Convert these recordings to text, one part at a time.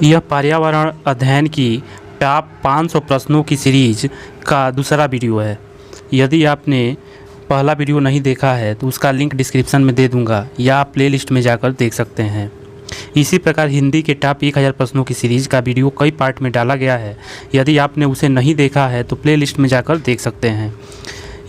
यह पर्यावरण अध्ययन की टॉप 500 प्रश्नों की सीरीज का दूसरा वीडियो है। यदि आपने पहला वीडियो नहीं देखा है तो उसका लिंक डिस्क्रिप्शन में दे दूंगा या आप प्लेलिस्ट में जाकर देख सकते हैं। इसी प्रकार हिंदी के टॉप 1000 प्रश्नों की सीरीज का वीडियो कई पार्ट में डाला गया है। यदि आपने उसे नहीं देखा है तो प्लेलिस्ट में जाकर देख सकते हैं।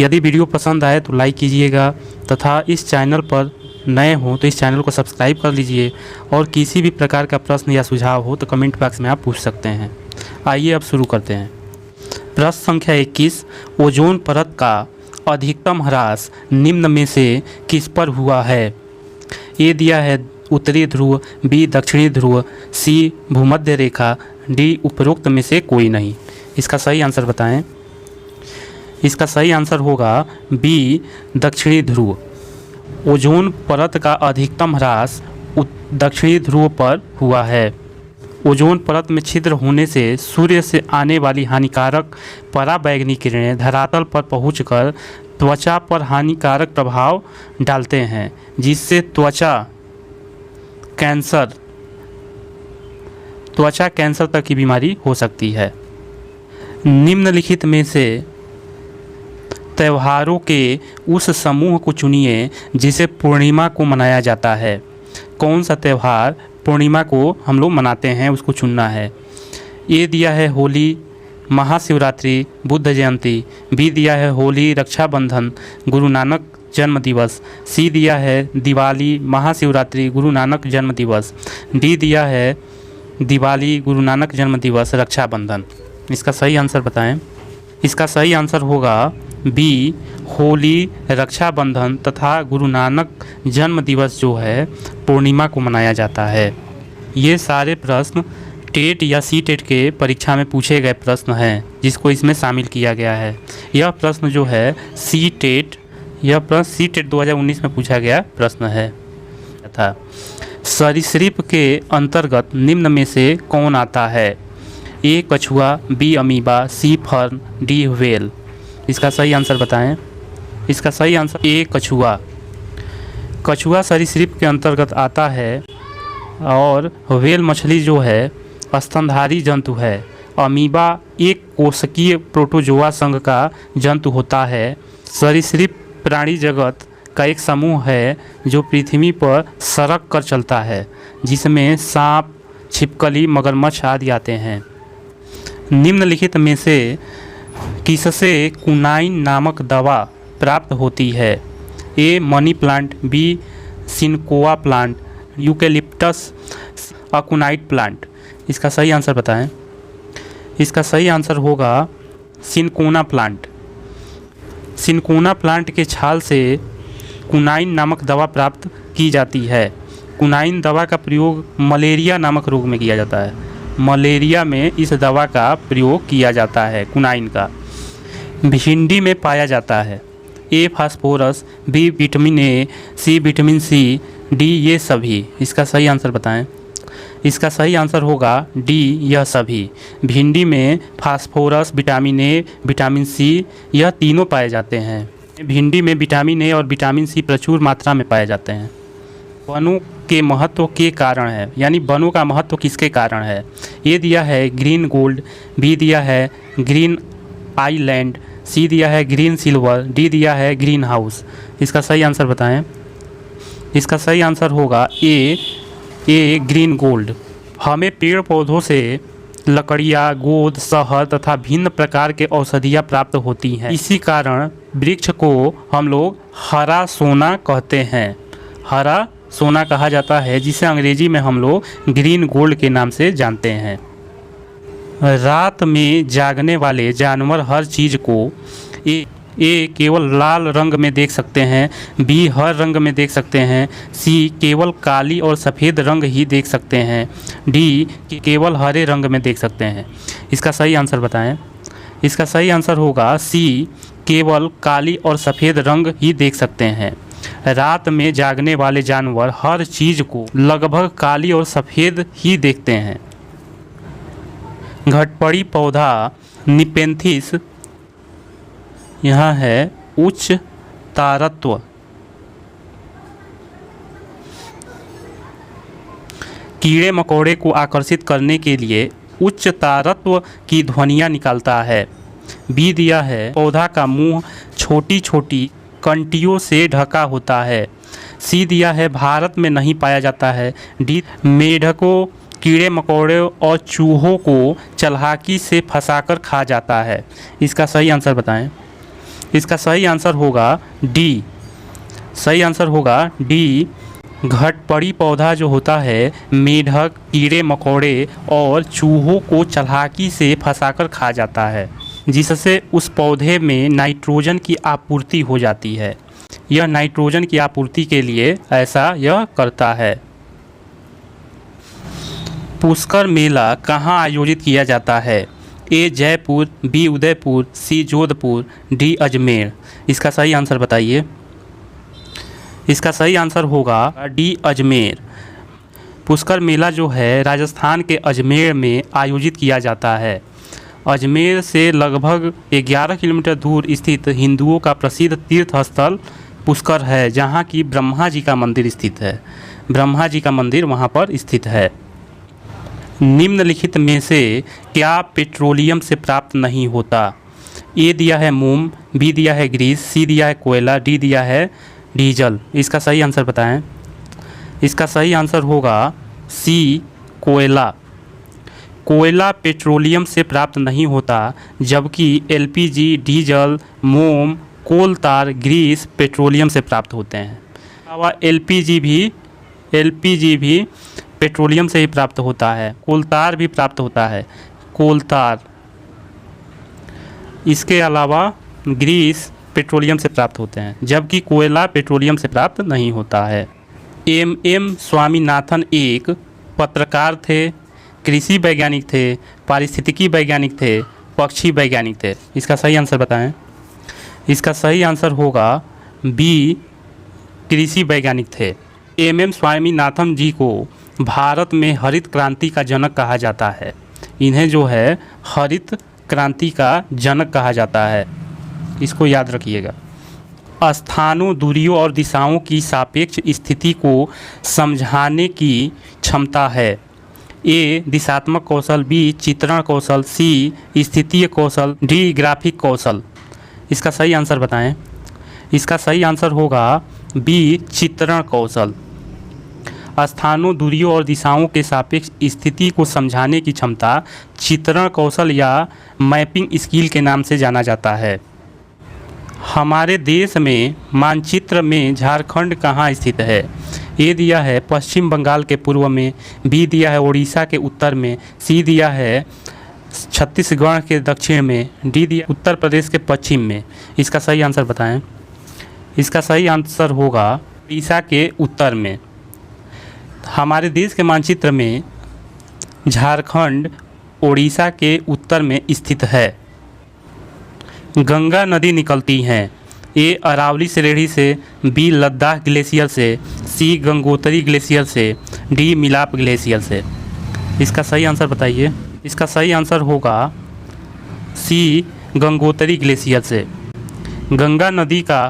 यदि वीडियो पसंद आए तो लाइक कीजिएगा तथा इस चैनल पर नए हों तो इस चैनल को सब्सक्राइब कर लीजिए और किसी भी प्रकार का प्रश्न या सुझाव हो तो कमेंट बॉक्स में आप पूछ सकते हैं। आइए अब शुरू करते हैं। प्रश्न संख्या 21, ओजोन परत का अधिकतम ह्रास निम्न में से किस पर हुआ है? ए दिया है उत्तरी ध्रुव, बी दक्षिणी ध्रुव, सी भूमध्य रेखा, डी उपरोक्त में से कोई नहीं। इसका सही आंसर बताएं। इसका सही आंसर होगा बी दक्षिणी ध्रुव। ओजोन परत का अधिकतम ह्रास दक्षिणी ध्रुव पर हुआ है। ओजोन परत में छिद्र होने से सूर्य से आने वाली हानिकारक पराबैंगनी किरणें धरातल पर पहुंचकर त्वचा पर हानिकारक प्रभाव डालते हैं, जिससे त्वचा कैंसर तक की बीमारी हो सकती है। निम्नलिखित में से त्योहारों के उस समूह को चुनिए जिसे पूर्णिमा को मनाया जाता है। कौन सा त्यौहार पूर्णिमा को हम लोग मनाते हैं उसको चुनना है। ए दिया है होली, महाशिवरात्रि, बुद्ध जयंती, बी दिया है होली, रक्षाबंधन, गुरु नानक जन्म दिवस, सी दिया है दिवाली, महाशिवरात्रि, गुरु नानक जन्म दिवस, डी दिया है दिवाली, गुरु नानक जन्म दिवस, रक्षाबंधन। इसका सही आंसर बताएं। इसका सही आंसर होगा बी होली, रक्षाबंधन तथा गुरु नानक जन्म दिवस जो है पूर्णिमा को मनाया जाता है। ये सारे प्रश्न टेट या सी टेट के परीक्षा में पूछे गए प्रश्न हैं जिसको इसमें शामिल किया गया है। यह प्रश्न जो है सी टेट 2019 में पूछा गया प्रश्न है तथा सरीसृप के अंतर्गत निम्न में से कौन आता है? ए कछुआ, बी अमीबा, सी फर्न, डी व्हेल। इसका सही आंसर बताएं। इसका सही आंसर ए कछुआ। कछुआ सरीसृप के अंतर्गत आता है और व्हेल मछली जो है स्तनधारी जंतु है। अमीबा एक कोशिकीय प्रोटोजोआ संघ का जंतु होता है। सरीसृप प्राणी जगत का एक समूह है जो पृथ्वी पर सड़क कर चलता है, जिसमें सांप, छिपकली, मगरमच्छ आदि आते हैं। निम्नलिखित में से किससे कुनाइन नामक दवा प्राप्त होती है? A money plant, B cinchona plant, eucalyptus aconite plant. इसका सही आंसर बताएं। इसका सही आंसर होगा सिनकोना प्लांट। सिनकोना प्लांट के छाल से कुनाइन नामक दवा प्राप्त की जाती है। कुनाइन दवा का प्रयोग मलेरिया नामक रोग में किया जाता है। मलेरिया में इस दवा का प्रयोग किया जाता है कुनाइन का। भिंडी में पाया जाता है। A phosphorus, B vitamin A, C vitamin C, D ये सभी। इसका सही आंसर बताएं। इसका सही आंसर होगा डी यह सभी। भिंडी में phosphorus, vitamin A, vitamin C यह तीनों पाए जाते हैं। भिंडी में विटामिन ए और विटामिन सी प्रचुर मात्रा में पाए जाते हैं। वनों के महत्व के कारण है, यानी वनों का महत्व किसके कारण है? ए दिया है ग्रीन गोल्ड, बी दिया है ग्रीन आइलैंड, सी दिया है ग्रीन सिल्वर, डी दिया है ग्रीन हाउस। इसका सही आंसर बताएं। इसका सही आंसर होगा ए ग्रीन गोल्ड। हमें पेड़ पौधों से लकड़ियाँ, गोंद, शहद तथा भिन्न प्रकार के औषधियाँ प्राप्त होती हैं। इसी कारण वृक्ष को हम लोग हरा सोना कहते हैं। हरा सोना कहा जाता है, जिसे अंग्रेजी में हम लोग ग्रीन गोल्ड के नाम से जानते हैं। रात में जागने वाले जानवर हर चीज़ को ए केवल लाल रंग में देख सकते हैं, बी हर रंग में देख सकते हैं, सी केवल काली और सफ़ेद रंग ही देख सकते हैं, डी केवल हरे रंग में देख सकते हैं। इसका सही आंसर बताएं। इसका सही आंसर होगा सी केवल काली और सफ़ेद रंग ही देख सकते हैं। रात में जागने वाले जानवर हर चीज़ को लगभग काली और सफ़ेद ही देखते हैं। घटपड़ी पौधा निपेंथिस यहाँ है उच्च तारत्व कीड़े मकोड़े को आकर्षित करने के लिए उच्च तारत्व की ध्वनियाँ निकालता है। बी दिया है पौधा का मुंह छोटी छोटी कंटियों से ढका होता है। सी दिया है भारत में नहीं पाया जाता है। डी मेढकों, कीड़े मकोड़े और चूहों को चालाकी से फंसाकर खा जाता है। इसका सही आंसर बताएं। इसका सही आंसर होगा डी। सही आंसर होगा डी। घटपड़ी पौधा जो होता है मेढक, कीड़े मकोड़े और चूहों को चालाकी से फंसाकर खा जाता है, जिससे उस पौधे में नाइट्रोजन की आपूर्ति हो जाती है। यह नाइट्रोजन की आपूर्ति के लिए ऐसा यह करता है। पुष्कर मेला कहाँ आयोजित किया जाता है? ए जयपुर, बी उदयपुर, सी जोधपुर, डी अजमेर। इसका सही आंसर बताइए। इसका सही आंसर होगा डी अजमेर। पुष्कर मेला जो है राजस्थान के अजमेर में आयोजित किया जाता है। अजमेर से लगभग 11 किलोमीटर दूर स्थित हिंदुओं का प्रसिद्ध तीर्थ स्थल पुष्कर है, जहाँ की ब्रह्मा जी का मंदिर स्थित है। ब्रह्मा जी का मंदिर वहाँ पर स्थित है। निम्नलिखित में से क्या पेट्रोलियम से प्राप्त नहीं होता? ए दिया है मोम, बी दिया है ग्रीस, सी दिया है कोयला, डी दिया है डीजल। इसका सही आंसर बताएं। इसका सही आंसर होगा सी कोयला। कोयला पेट्रोलियम से प्राप्त नहीं होता, जबकि एलपीजी, डीजल, मोम, कोल तार, ग्रीस पेट्रोलियम से प्राप्त होते हैं। अलावा एलपीजी भी पेट्रोलियम से ही प्राप्त होता है। कोल तार भी प्राप्त होता है, कोल तार। इसके अलावा ग्रीस पेट्रोलियम से प्राप्त होते हैं, जबकि कोयला पेट्रोलियम से प्राप्त नहीं होता है। एम स्वामीनाथन एक पत्रकार थे, कृषि वैज्ञानिक थे, पारिस्थितिकी वैज्ञानिक थे, पक्षी वैज्ञानिक थे। इसका सही आंसर बताएं। इसका सही आंसर होगा बी, कृषि वैज्ञानिक थे। एम स्वामीनाथन जी को भारत में हरित क्रांति का जनक कहा जाता है। इन्हें जो है हरित क्रांति का जनक कहा जाता है, इसको याद रखिएगा। स्थानों, दूरियों और दिशाओं की सापेक्ष स्थिति को समझाने की क्षमता है। ए दिशात्मक कौशल, बी चित्रण कौशल, सी स्थितीय कौशल, डी ग्राफिक कौशल। इसका सही आंसर बताएं। इसका सही आंसर होगा बी चित्रण कौशल। स्थानों, दूरियों और दिशाओं के सापेक्ष स्थिति को समझाने की क्षमता चित्रण कौशल या मैपिंग स्किल के नाम से जाना जाता है। हमारे देश में मानचित्र में झारखंड कहाँ स्थित है? ए दिया है पश्चिम बंगाल के पूर्व में, बी दिया है उड़ीसा के उत्तर में, सी दिया है छत्तीसगढ़ के दक्षिण में, डी दिया उत्तर प्रदेश के पश्चिम में। इसका सही आंसर बताएं। इसका सही आंसर होगा उड़ीसा के उत्तर में। हमारे देश के मानचित्र में झारखंड उड़ीसा के उत्तर में स्थित है। गंगा नदी निकलती हैं। ए अरावली श्रेणी से, बी लद्दाख ग्लेशियर से, सी गंगोत्री ग्लेशियर से, डी मिलाप ग्लेशियर से। इसका सही आंसर बताइए। इसका सही आंसर होगा सी गंगोत्री ग्लेशियर से। गंगा नदी का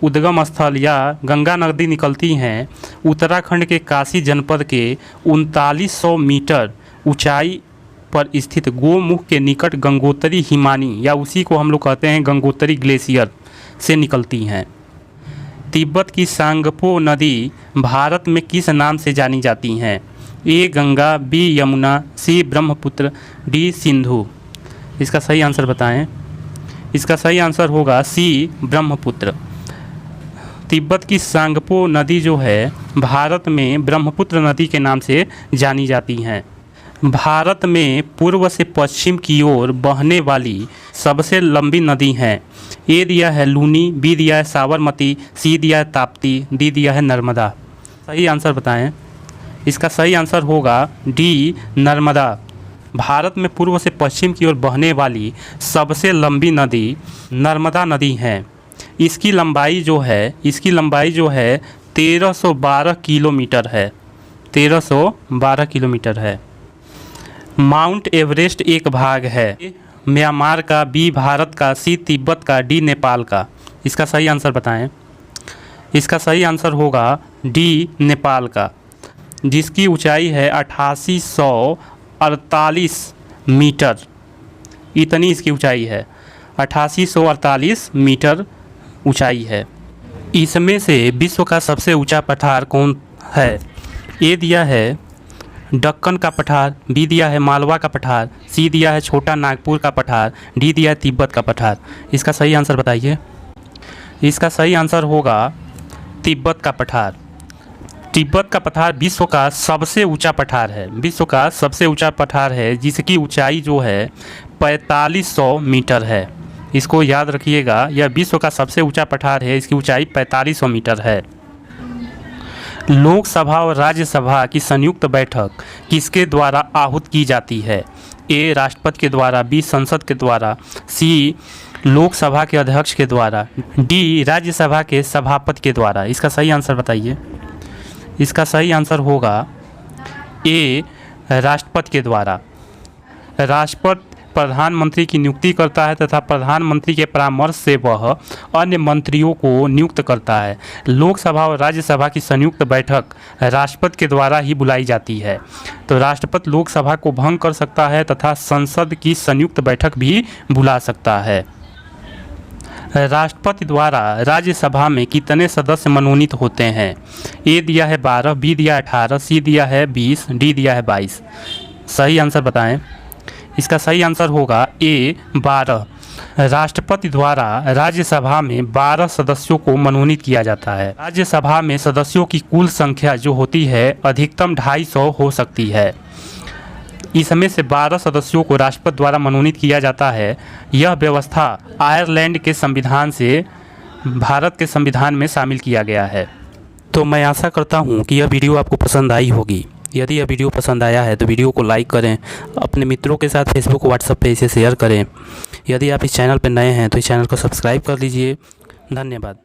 उद्गम स्थल या गंगा नदी निकलती हैं उत्तराखंड के काशी जनपद के 3900 मीटर ऊंचाई पर स्थित गोमुख के निकट गंगोत्री हिमानी या उसी को हम लोग कहते हैं गंगोत्री ग्लेशियर से निकलती हैं। तिब्बत की सांगपो नदी भारत में किस नाम से जानी जाती हैं? ए गंगा, बी यमुना, सी ब्रह्मपुत्र, डी सिंधु। इसका सही आंसर बताएं। इसका सही आंसर होगा सी ब्रह्मपुत्र। तिब्बत की सांगपो नदी जो है भारत में ब्रह्मपुत्र नदी के नाम से जानी जाती हैं। भारत में पूर्व से पश्चिम की ओर बहने वाली सबसे लंबी नदी हैं। ए दिया है लूनी, बी दिया है साबरमती, सी दिया है ताप्ती, डी दिया है नर्मदा। सही आंसर बताएं। इसका सही आंसर होगा डी नर्मदा। भारत में पूर्व से पश्चिम की ओर बहने वाली सबसे लंबी नदी नर्मदा नदी है। इसकी लंबाई जो है 1312 किलोमीटर है। 1312 किलोमीटर है। माउंट एवरेस्ट एक भाग है। म्यांमार का, बी भारत का, सी तिब्बत का, डी नेपाल का। इसका सही आंसर बताएं। इसका सही आंसर होगा डी नेपाल का। जिसकी ऊंचाई है 8848 मीटर। इतनी इसकी ऊंचाई है, 8848 मीटर ऊंचाई है। इसमें से विश्व का सबसे ऊंचा पठार कौन है? ए दिया है दक्कन का पठार, बी दिया है मालवा का पठार, सी दिया है छोटा नागपुर का पठार, डी दिया है तिब्बत का पठार। इसका सही आंसर बताइए। इसका सही आंसर होगा तिब्बत का पठार। तिब्बत का पठार विश्व का सबसे ऊंचा पठार है, विश्व का सबसे ऊंचा पठार है, जिसकी ऊंचाई जो है 4500 मीटर है। इसको याद रखिएगा, यह विश्व का सबसे ऊंचा पठार है, इसकी ऊंचाई 4500 मीटर है। लोकसभा और राज्यसभा की संयुक्त बैठक किसके द्वारा आहूत की जाती है? ए राष्ट्रपति के द्वारा, बी संसद के द्वारा, सी लोकसभा के अध्यक्ष के द्वारा, डी राज्यसभा के सभापति के द्वारा। इसका सही आंसर बताइए। इसका सही आंसर होगा ए राष्ट्रपति के द्वारा। राष्ट्रपति प्रधानमंत्री की नियुक्ति करता है तथा प्रधानमंत्री के परामर्श से वह अन्य मंत्रियों को नियुक्त करता है। लोकसभा और राज्यसभा की संयुक्त बैठक राष्ट्रपति के द्वारा ही बुलाई जाती है। तो राष्ट्रपति लोकसभा को भंग कर सकता है तथा संसद की संयुक्त बैठक भी बुला सकता है। राष्ट्रपति द्वारा राज्यसभा में कितने सदस्य मनोनीत होते हैं? ए दिया है 12, बी दिया है 18, सी दिया है 20, डी दिया है 22। सही आंसर बताएं। इसका सही आंसर होगा ए 12। राष्ट्रपति द्वारा राज्यसभा में 12 सदस्यों को मनोनीत किया जाता है। राज्यसभा में सदस्यों की कुल संख्या जो होती है अधिकतम 250 हो सकती है। इसमें से 12 सदस्यों को राष्ट्रपति द्वारा मनोनीत किया जाता है। यह व्यवस्था आयरलैंड के संविधान से भारत के संविधान में शामिल किया गया है। तो मैं आशा करता हूँ कि यह वीडियो आपको पसंद आई होगी। यदि यह वीडियो पसंद आया है तो वीडियो को लाइक करें, अपने मित्रों के साथ फेसबुक व्हाट्सएप पे इसे शेयर करें। यदि आप इस चैनल पर नए हैं तो इस चैनल को सब्सक्राइब कर लीजिए। धन्यवाद।